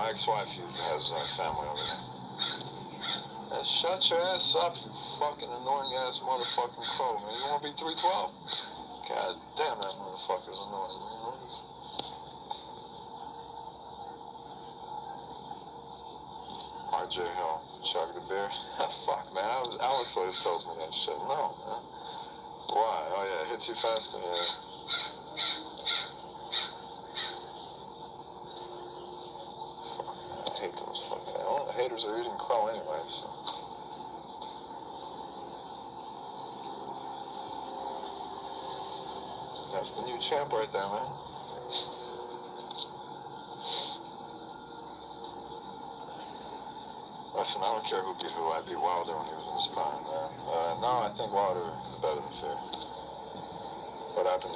my ex-wife has family over there. And shut your ass up, you fucking annoying ass motherfucking crow, man. You wanna be 312? God damn, that motherfucker's annoying, man. RJ Hill, Chuck the Bear. Fuck, man. Alex always tells me that shit. No, man. Why? Oh, yeah, it hits you faster? Yeah. I hate those fucking... All the haters are eating crow anyway, so... That's the new champ right there, man. Listen, I don't care who beat who. I beat Wilder when he was in his prime, man. No, I think Wilder is better than Fear. What happened to you?